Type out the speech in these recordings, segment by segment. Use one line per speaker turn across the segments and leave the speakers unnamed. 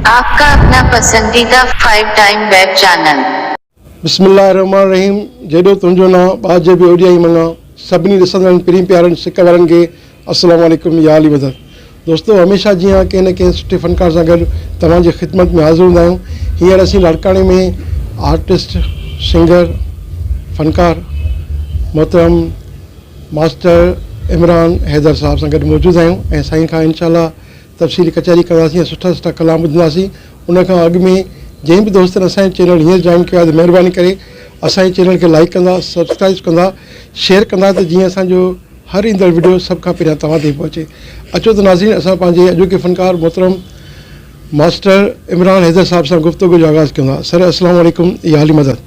आपका अपना पसंदीदा 5 टाइम वेब चैनल।
बिस्मिल्लाहिर्रहमानिर्रहीम। जेॾो तुंहिंजो नाम ॿाज बि ओॾिया ई मङा। सभिनी ॾिसंदड़नि पिरी प्यारनि सिक वारनि खे अस्सलाम वालेकुम, या अली मदद। दोस्तों, हमेशह जीअं कंहिं न कंहिं सुठे फ़नकार सां गॾु तव्हांजी ख़िदमत में हाज़िर हूंदा आहियूं। हींअर असीं लाड़काणे में आर्टिस्ट, सिंगर, फ़नकार मोहतरम मास्टर इमरान हैदर साहब सां गॾु मौजूदु आहियूं ऐं साईं खां इंशाअल्लाह तफ़सीली कचहरी कंदासीं, सुठा सुठा कलाम ॿुधंदासीं। उनखां अॻु में जंहिं बि दोस्तनि असांजे चैनल हींअर जॉइन कयो आहे त महिरबानी करे असांजे चैनल खे लाइक कंदा, सब्सक्राइब कंदा, शेयर कंदा, त जीअं असांजो हर ईंदड़ वीडियो सभ खां पहिरियां तव्हां ताईं पहुचे। अचो त नाज़रीन, असां पंहिंजे अॼोके फ़नकार मोहतरम मास्टर इमरान हैदर साहब सां गुफ़्तगू जो आगाज़ कंदा। सर अस्सलाम वालेकुम, या अली मदद।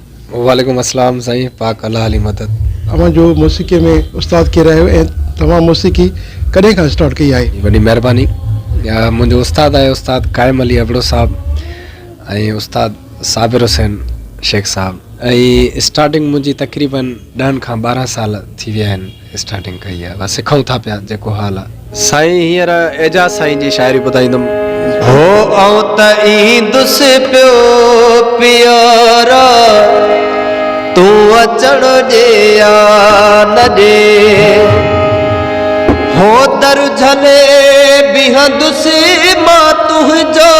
वालेकुम अस्सलाम साईं, पाक अल्लाह अली मदद।
तव्हां जो मौसीक़ीअ में उस्ताद केरु आहियो ऐं तव्हां मौसीक़ी कॾहिं खां स्टार्ट कई आहे?
वॾी महिरबानी। मुंहिंजो उस्ताद आहे उस्ताद क़ाइम अली अबड़ो साहब ऐं उस्ताद साबिर हुसैन शेख साहब। ऐं स्टार्टिंग मुंहिंजी तक़रीबन 10 खां 12 साल थी विया आहिनि। स्टार्टिंग कई आहे, बसि सिखूं था पिया जेको हाल आहे। साईं हींअर एजाज़ साईं जी शाइरी ॿुधाईंदुमि। हो ऐं त ईंदुसि पियो पियारा, तूं अचण ॾे या न ॾे, हो दर झले बीहंदुसि मां तुंहिंजो,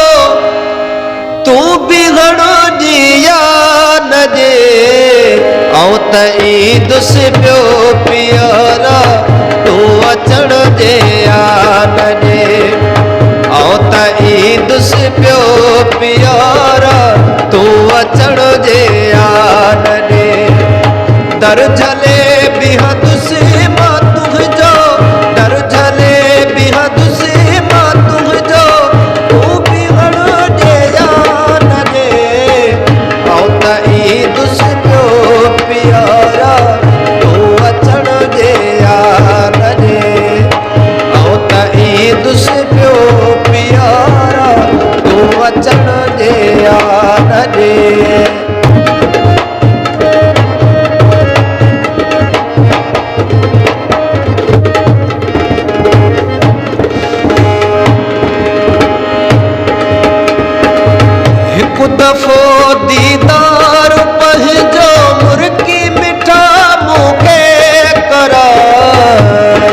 तूं बीहण ॾे या न ॾे, ऐं त ईंदुसि पियो पियारा, तूं अचण ॾे या न ॾे, ऐं त ईंदुसि पियो पियारा, तूं अचण ॾे या न ॾे, दर झले बीहंदुसि मां तुंहिंजो, दर झले बीहंदुसि मां तुंहिंजो, तूं बीहण ॾे या न ॾे, ऐं त ईंदुसि पियो पियारा, तूं अचण ॾे या न ॾे, ऐं त ईंदुसि पियो पियारा, तूं अचण ॾे या न ॾे। दफ़ो दीदार पंहिंजो मुर्की मिठा मूंखे कराए,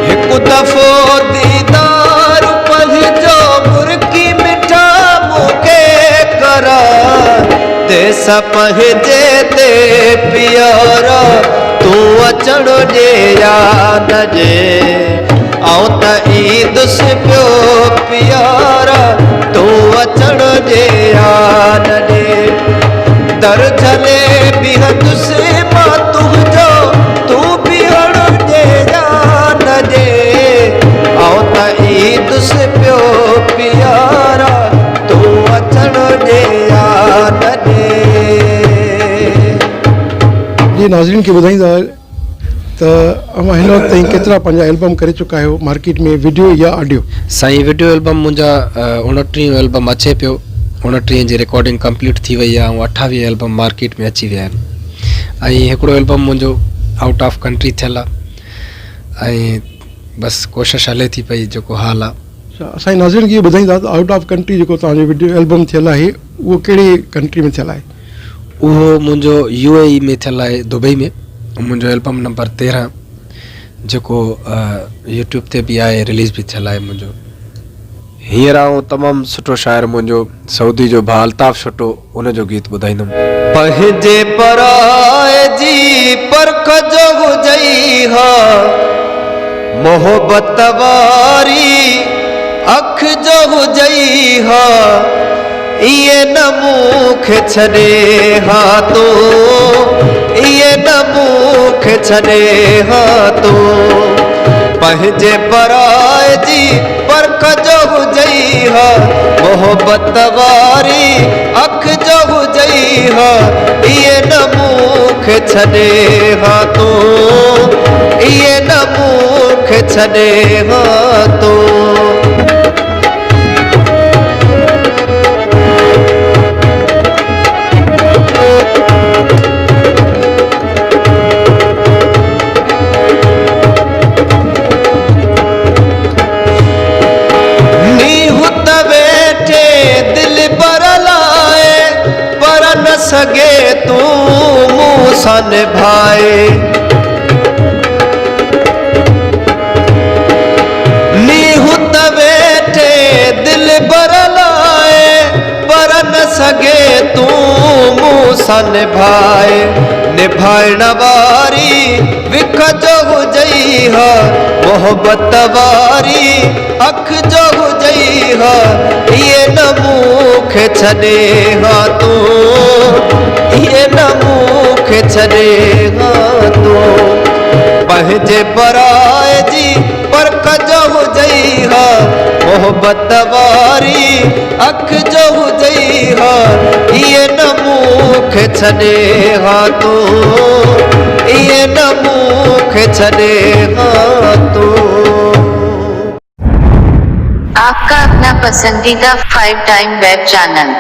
हिकु दफ़ो दीदार पंहिंजो मुर्की मिठा मूंखे कराए, देस पंहिंजे ते पियारा, तूं अचण ॾे या न ॾे, ऐं त ईंदुसि पियो पियारा, तूं अचण ॾे या न ॾे, दर झले बीहंदुसि मां तुंहिंजो, तूं बीहण ॾे या न ॾे, ऐं त ईंदुसि पियो पियारा, तूं अचण ॾे या न ॾे।
जी नाज़रीन खे ॿुधाईंदा त अवां हिन वक़्तु ताईं केतिरा पंहिंजा एल्बम करे चुका आहियो मार्केट में, वीडियो या ऑडियो?
साईं वीडियो एल्बम मुंहिंजा 29 एल्बम अचे पियो, 29 जी रिकॉर्डिंग कंप्लीट थी वई आहे ऐं 28 एल्बम मार्केट में अची विया आहिनि। ऐं हिकिड़ो एल्बम मुंहिंजो आउट ऑफ कंट्री थियल आहे ऐं बसि कोशिशि हले थी पई जेको हाल आहे।
असांजे नाज़रीन खे ॿुधाईंदा त आउट ऑफ कंट्री जेको तव्हांजो वीडियो एल्बम थियल आहे उहो कहिड़ी कंट्री में थियल आहे?
उहो मुंहिंजो UAE में थियल आहे, दुबई में। मुंहिंजो एल्बम नंबर 13 जेको यूट्यूब ते बि आहे, रिलीज़ बि थियल आहे मुंहिंजो। हींअर आऊं तमामु सुठो शाइर मुंहिंजो सऊदी जो भाउ अल्ताफ़ छुटो, उनजो गीत ॿुधाईंदुमि। पंहिंजे पराए जी परख जो हुजई हा, मोहबत वारी अख जो हुजई हा, इए न मूंखे छॾे हा तो, इए न मूंखे छॾे हा तो, पंहिंजे पराए जी परख जो हुजई हा, मोहबत वारी अख जो हुजई हा, इए न मूंखे छॾे हा तो, इए न मूंखे छॾे हा तो।
निभाए। नीहू तवेठे दिल बर लाए, पर न सगे तू मूसा निभाए। निभाइण वारी विख जो हुजई है, मोहब्बत वारी अख जो हुजई है, ये न मूंखे छॾे हा तू, ये न मूंखे छॾे हा तू। पंहिंजे पराए जी परख जो हुजई हा, मोहब्बत वारी अख जो हुजई हा, ये न मूंखे छॾे हा तू, ये न मूंखे छॾे हा तू।
आपका अपना पसंदीदा 5 टाइम वेब चैनल